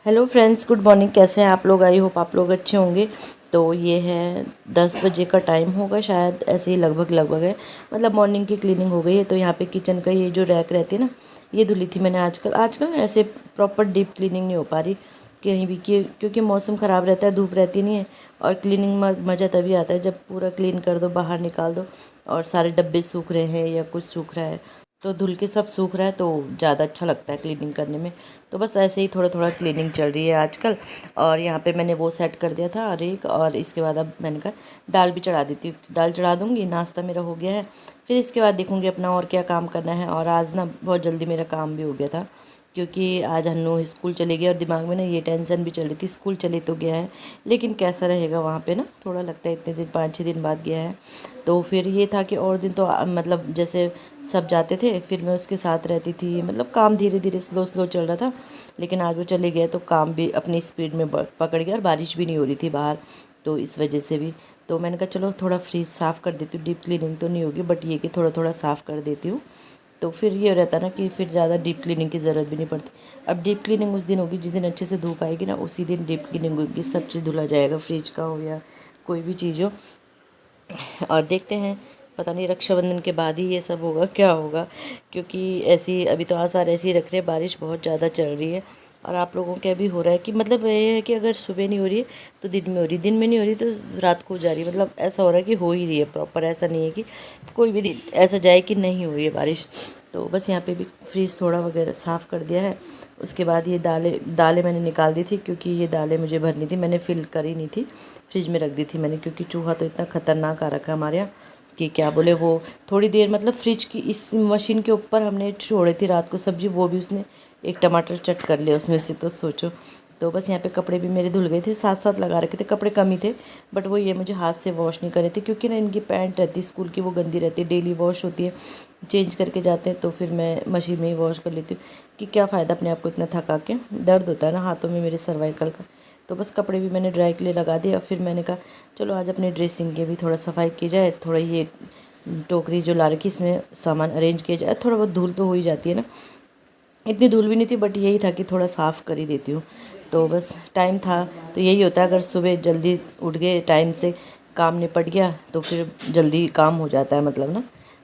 Hello friends, good morning. कैसे हैं आप लोग? आई होप आप लोग अच्छे होंगे। तो ये है 10 बजे का टाइम होगा शायद, ऐसे ही लगभग है। मतलब मॉर्निंग की क्लीनिंग हो गई है। तो यहाँ पे किचन का ये जो रैक रहती है ना, ये धुली थी मैंने। आजकल ना ऐसे प्रॉपर डीप क्लीनिंग नहीं हो पा रही कहीं भी, क्योंकि मौसम ख़राब रहता है, धूप रहती नहीं है। और क्लीनिंग में मज़ा तभी आता है जब पूरा क्लीन कर दो, बाहर निकाल दो और सारे डब्बे सूख रहे हैं या कुछ सूख रहा है तो धुल के सब सूख रहा है, तो ज़्यादा अच्छा लगता है क्लीनिंग करने में। तो बस ऐसे ही थोड़ा थोड़ा क्लीनिंग चल रही है आजकल। और यहाँ पे मैंने वो सेट कर दिया था और और इसके बाद अब मैंने कहा दाल भी चढ़ा देती हूँ। दाल चढ़ा दूँगी, नाश्ता मेरा हो गया है। फिर इसके बाद देखूँगी अपना और क्या काम करना है। और आज ना बहुत जल्दी मेरा काम भी हो गया था, क्योंकि आज हन्नू स्कूल चले गया और दिमाग में ना ये टेंशन भी चल रही थी, स्कूल चले तो गया है लेकिन कैसा रहेगा वहाँ पे ना, थोड़ा लगता है इतने दिन 5-6 दिन बाद गया है। तो फिर ये था कि और दिन तो मतलब जैसे सब जाते थे फिर मैं उसके साथ रहती थी, मतलब काम धीरे धीरे स्लो स्लो चल रहा था। लेकिन आज वो चले गए तो काम भी अपनी स्पीड में पकड़ गया और बारिश भी नहीं हो रही थी बाहर, तो इस वजह से भी। तो मैंने कहा चलो थोड़ा फ्रिज साफ़ कर देती हूँ। डीप क्लीनिंग तो नहीं होगी बट ये कि थोड़ा थोड़ा साफ़ कर देती हूँ। तो फिर ये रहता ना कि फिर ज़्यादा डीप क्लीनिंग की ज़रूरत भी नहीं पड़ती। अब डीप क्लीनिंग उस दिन होगी जिस दिन अच्छे से धूप आएगी ना, उसी दिन डीप क्लीनिंग होगी, सब चीज़ धुला जाएगा, फ्रिज का हो या कोई भी चीज़ हो। और देखते हैं, पता नहीं रक्षाबंधन के बाद ही ये सब होगा क्या होगा, क्योंकि ऐसी अभी तो आसार ऐसे ही रख रहे हैं, बारिश बहुत ज़्यादा चल रही है। और आप लोगों के अभी हो रहा है कि मतलब ये है कि अगर सुबह नहीं हो रही है तो दिन में हो रही है, दिन में नहीं हो रही तो रात को हो जा रही है। मतलब ऐसा हो रहा है कि हो ही रही है प्रॉपर, ऐसा नहीं है कि कोई भी दिन ऐसा जाए कि नहीं हो रही है बारिश। तो बस यहाँ पे भी फ्रीज थोड़ा वगैरह साफ़ कर दिया है। उसके बाद ये दालें दालें मैंने निकाल दी थी, क्योंकि ये दालें मुझे भरनी थी, मैंने फिल करी नहीं थी, फ्रिज में रख दी थी मैंने। क्योंकि चूहा तो इतना ख़तरनाक आ रखा है हमारे यहाँ कि क्या बोले। वो थोड़ी देर मतलब फ्रिज की इस मशीन के ऊपर हमने छोड़ी थी रात को सब्ज़ी, वो भी उसने एक टमाटर चट कर लिया उसमें से, तो सोचो। तो बस यहाँ पे कपड़े भी मेरे धुल गए थे, साथ साथ लगा रखे थे, कपड़े कम ही थे बट वो ये मुझे हाथ से वॉश नहीं करे थे, क्योंकि ना इनकी पैंट रहती स्कूल की, वो गंदी रहती है, डेली वॉश होती है, चेंज करके जाते हैं। तो फिर मैं मशीन में ही वॉश कर लेती हूँ कि क्या फ़ायदा अपने आप को इतना थका के, दर्द होता है ना हाथों में मेरे सर्वाइकल का। तो बस कपड़े भी मैंने ड्राई के लिए लगा दिए। और फिर मैंने कहा चलो आज अपनी ड्रेसिंग की भी थोड़ा सफाई की जाए, थोड़ा ये टोकरी जो ला रखी इसमें सामान अरेंज किया जाए। थोड़ा बहुत धूल तो हो ही जाती है ना, इतनी धूल भी नहीं थी बट यही था कि थोड़ा साफ़ कर ही देती हूँ। तो बस टाइम था तो यही होता है, अगर सुबह जल्दी उठ गए टाइम से, काम निपट गया तो फिर जल्दी काम हो जाता है, मतलब ना।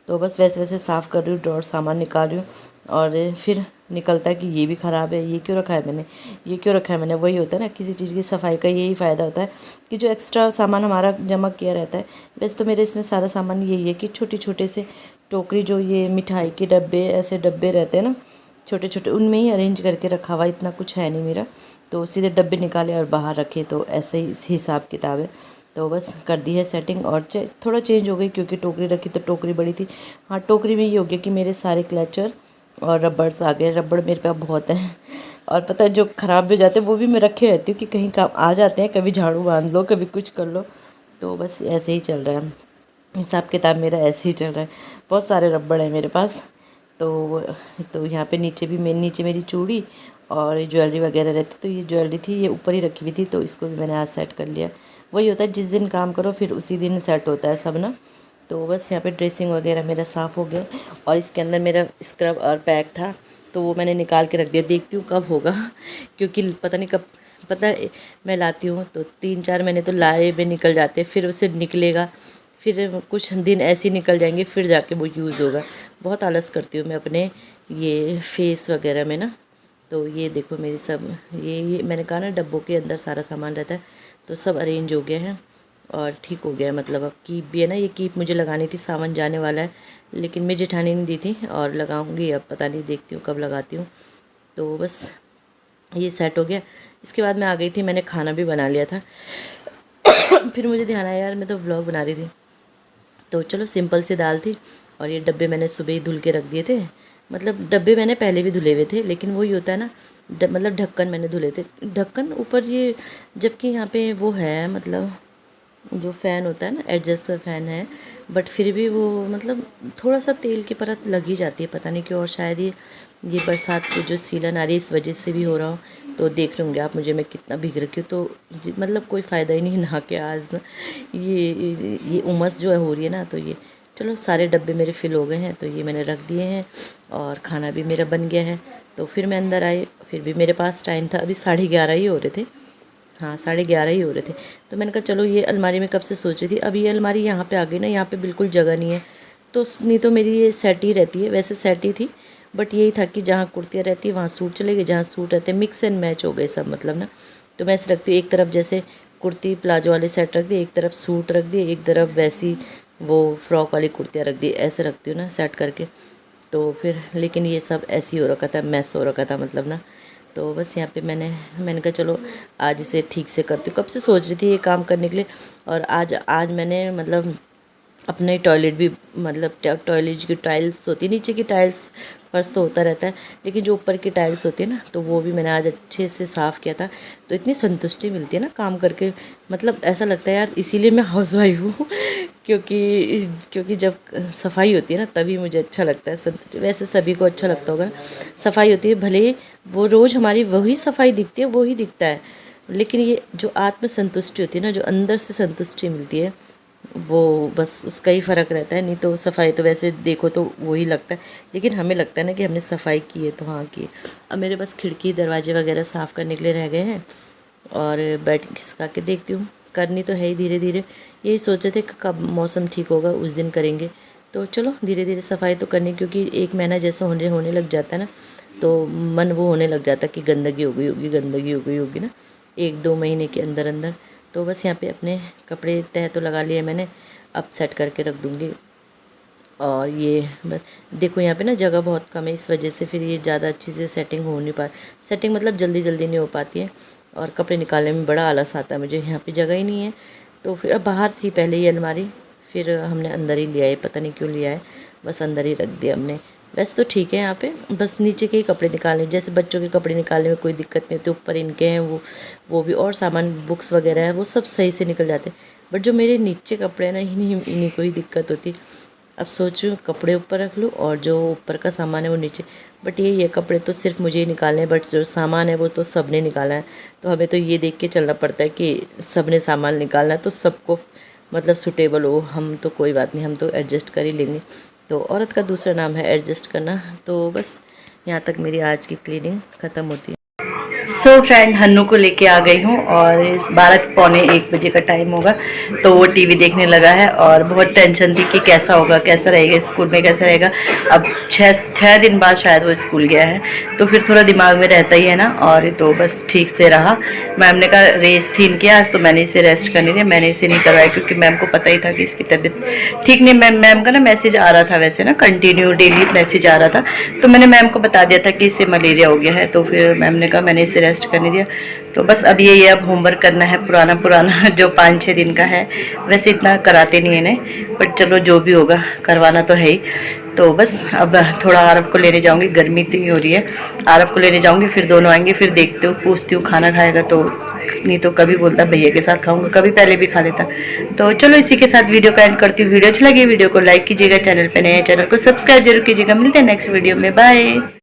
तो बस वैसे वैसे साफ़ कर रही हूँ, ड्रॉर सामान निकाल रही हूँ। और फिर निकलता है कि ये भी ख़राब है, ये क्यों रखा है मैंने, ये क्यों रखा है मैंने। वही होता है ना, किसी चीज़ की सफाई का यही फ़ायदा होता है कि जो एक्स्ट्रा सामान हमारा जमा किया रहता है। वैसे तो मेरे इसमें सारा सामान यही है कि छोटे छोटे से टोकरी, जो ये मिठाई के डब्बे, ऐसे डब्बे रहते हैं ना छोटे छोटे, उनमें ही अरेंज करके रखा हुआ, इतना कुछ है नहीं मेरा। तो सीधे डब्बे निकाले और बाहर रखे, तो ऐसे ही हिसाब किताब है। तो बस कर दी है सेटिंग। और थोड़ा चेंज हो गई क्योंकि टोकरी रखी तो टोकरी बड़ी थी। हाँ, टोकरी में ये हो गया कि मेरे सारे क्लचर और रबड़स आ गए। रबड़ मेरे पास बहुत हैं और पता है जो ख़राब भी हो जाते हैं वो भी मैं रखे रहती हूँ कि कहीं काम आ जाते हैं, कभी झाड़ू बांध लो, कभी कुछ कर लो। तो बस ऐसे ही चल रहा है, हिसाब किताब मेरा ऐसे ही चल रहा है। बहुत सारे रबड़ हैं मेरे पास। तो यहाँ पे नीचे भी नीचे मेरी चूड़ी और ज्वेलरी वगैरह रहती, तो ये ज्वेलरी थी ये ऊपर ही रखी हुई थी, तो इसको भी मैंने आज सेट कर लिया। वही होता है, जिस दिन काम करो फिर उसी दिन सेट होता है सब ना। तो बस यहाँ पे ड्रेसिंग वगैरह मेरा साफ़ हो गया। और इसके अंदर मेरा स्क्रब और पैक था, तो वो मैंने निकाल के रख दिया, देखती हूँ कब होगा क्योंकि पता नहीं कब। पता है मैं लाती हूँ तो 3-4 महीने तो लाए में निकल जाते हैं, फिर उसे निकलेगा, फिर कुछ दिन ऐसे ही निकल जाएंगे, फिर जाके वो यूज़ होगा। बहुत आलस करती हूँ मैं अपने ये फेस वगैरह में ना। तो ये देखो मेरी सब ये मैंने कहा ना डब्बों के अंदर सारा सामान रहता है, तो सब अरेंज हो गया है और ठीक हो गया है। मतलब अब कीप भी है ना, ये कीप मुझे लगानी थी, सामान जाने वाला है लेकिन मैं जेठानी नहीं दी थी, और लगाऊंगी अब, पता नहीं देखती हूँ कब लगाती हूँ। तो बस ये सेट हो गया। इसके बाद मैं आ गई थी, मैंने खाना भी बना लिया था फिर मुझे ध्यान आया यार मैं तो व्लॉग बना रही थी, तो चलो सिंपल सी दाल थी। और ये डब्बे मैंने सुबह ही धुल के रख दिए थे, मतलब डब्बे मैंने पहले भी धुले हुए थे लेकिन वही होता है ना, मतलब ढक्कन मैंने धुले थे, ढक्कन ऊपर ये, जबकि यहाँ पे वो है मतलब जो फ़ैन होता है ना, एडजस्ट फ़ैन है, बट फिर भी वो मतलब थोड़ा सा तेल की परत लग ही जाती है, पता नहीं क्यों। और शायद ये बरसात की जो सीलन आ रही है इस वजह से भी हो रहा हो। तो देख लूँगी आप मुझे मैं कितना भीग रखी हूँ, तो मतलब कोई फ़ायदा ही नहीं नहा के आज ना। ये उमस जो है हो रही है ना, तो ये चलो सारे डब्बे मेरे फिल हो गए हैं, तो ये मैंने रख दिए हैं और खाना भी मेरा बन गया है। तो फिर मैं अंदर आई, फिर भी मेरे पास टाइम था, अभी 11:30 ही हो रहे थे, हाँ 11:30 ही हो रहे थे। तो मैंने कहा चलो ये अलमारी में कब से सोच रही थी, अब ये अलमारी यहाँ पे आ गई ना, यहाँ पे बिल्कुल जगह नहीं है, तो नहीं तो मेरी ये सेट ही रहती है, वैसे सेट ही थी, बट यही था कि जहाँ कुर्तियाँ रहती है वहाँ सूट चले गए, जहाँ सूट रहते मिक्स एंड मैच हो गए सब, मतलब ना। तो मैं ऐसे रखती हूँ, एक तरफ जैसे कुर्ती प्लाजो वाले सेट रख दिए, एक तरफ सूट रख दिए, एक तरफ वैसी वो फ्रॉक वाली कुर्तियाँ रख दी, ऐसे रखती हूँ ना सेट करके। तो फिर लेकिन ये सब ऐसे ही हो रखा था, मैस हो रखा था, मतलब ना। तो बस यहाँ पे मैंने कहा चलो आज इसे ठीक से करती हूँ, कब से सोच रही थी ये काम करने के लिए। और आज मैंने मतलब अपने टॉयलेट भी, मतलब टॉयलेट की टाइल्स होती है, नीचे की टाइल्स फर्श तो होता रहता है, लेकिन जो ऊपर की टाइल्स होती है ना, तो वो भी मैंने आज अच्छे से साफ़ किया था। तो इतनी संतुष्टि मिलती है ना काम करके, मतलब ऐसा लगता है यार इसीलिए मैं हाउसवाइफ हूँ क्योंकि जब सफाई होती है ना तभी मुझे अच्छा लगता है, संतुष्टि। वैसे सभी को अच्छा लगता होगा, सफाई होती है भले ही वो रोज़ हमारी वही सफाई दिखती है, वही दिखता है, लेकिन ये जो आत्म संतुष्टि होती है ना, जो अंदर से संतुष्टि मिलती है, वो बस उसका ही फ़र्क रहता है। नहीं तो सफाई तो वैसे देखो तो वही लगता है, लेकिन हमें लगता है ना कि हमने सफाई की है तो हाँ की है। अब मेरे बस खिड़की दरवाजे वगैरह साफ़ करने के लिए रह गए हैं, और बैठ खिसका के देखती हूँ, करनी तो है ही धीरे धीरे। यही सोचे थे कि कब मौसम ठीक होगा उस दिन करेंगे, तो चलो धीरे धीरे सफाई तो करनी, क्योंकि 1 महीना जैसा होने लग जाता है ना, तो मन वो होने लग जाता है कि गंदगी हो गई होगी, गंदगी हो गई होगी ना 1-2 महीने के अंदर अंदर। तो बस यहाँ पे अपने कपड़े तह तो लगा लिए मैंने, अब सेट करके रख दूँगी। और ये बस देखो यहाँ पे ना जगह बहुत कम है, इस वजह से फिर ये ज़्यादा अच्छी से सेटिंग हो नहीं पा, सेटिंग मतलब जल्दी जल्दी नहीं हो पाती है, और कपड़े निकालने में बड़ा आलस आता है मुझे, यहाँ पे जगह ही नहीं है। तो फिर अब बाहर थी पहले ये अलमारी, फिर हमने अंदर ही लिया है, पता नहीं क्यों लिया है, बस अंदर ही रख दिया हमने। वैसे तो ठीक है यहाँ पे, बस नीचे के ही कपड़े निकालने, जैसे बच्चों के कपड़े निकालने में कोई दिक्कत नहीं होती, ऊपर इनके हैं वो भी, और सामान बुक्स वगैरह है वो सब सही से निकल जाते हैं, बट जो मेरे नीचे कपड़े हैं ना, इन्हीं को ही दिक्कत होती। अब सोच रही हूँ कपड़े ऊपर रख लूँ और जो ऊपर का सामान है वो नीचे, बट ये कपड़े तो सिर्फ मुझे ही निकालने हैं, बट जो सामान है वो तो सब ने निकाला है। तो हमें तो ये देख के चलना पड़ता है कि सब ने सामान निकालना है, तो सबको मतलब सूटेबल हो, हम तो कोई बात नहीं, हम तो एडजस्ट कर ही लेंगे। तो औरत का दूसरा नाम है एडजस्ट करना। तो बस यहाँ तक मेरी आज की क्लीनिंग ख़त्म होती है। सो फ्रेंड, हन्नू को लेके आ गई हूँ, और इस 12 पौने 1 बजे का टाइम होगा, तो वो टीवी देखने लगा है, और बहुत टेंशन थी कि कैसा होगा, कैसा रहेगा स्कूल में, कैसा रहेगा। अब 6 दिन बाद शायद वो स्कूल गया है, तो फिर थोड़ा दिमाग में रहता ही है ना। और तो बस ठीक से रहा। मैम ने कहा रेस्ट थी इनकी आज, तो मैंने इसे रेस्ट करने दिया, मैंने इसे नहीं करवाया, क्योंकि मैम को पता ही था कि इसकी तबीयत ठीक नहीं। मैम का ना मैसेज आ रहा था, वैसे ना कंटिन्यू डेली मैसेज आ रहा था, तो मैंने मैम को बता दिया था कि इससे मलेरिया हो गया है, तो फिर मैम ने कहा मैंने इसे रेस्ट करने दिया। तो बस अब ये अब होमवर्क करना है, पुराना जो 5-6 दिन का है, वैसे इतना कराते नहीं है इन्हें, बट चलो जो भी होगा करवाना तो है ही। तो बस अब थोड़ा आरव को लेने जाऊंगी, गर्मी इतनी हो रही है, आरव को लेने जाऊंगी, फिर दोनों आएंगे, फिर देखते हो पूछती हूँ खाना खाएगा तो, नहीं तो कभी बोलता भैया के साथ खाऊंगा, कभी पहले भी खा लेता। तो चलो इसी के साथ वीडियो का एंड करती हूँ। वीडियो अच्छी लगी वीडियो को लाइक कीजिएगा, चैनल पे नए चैनल को सब्सक्राइब जरूर कीजिएगा। मिलते हैं नेक्स्ट वीडियो में, बाय।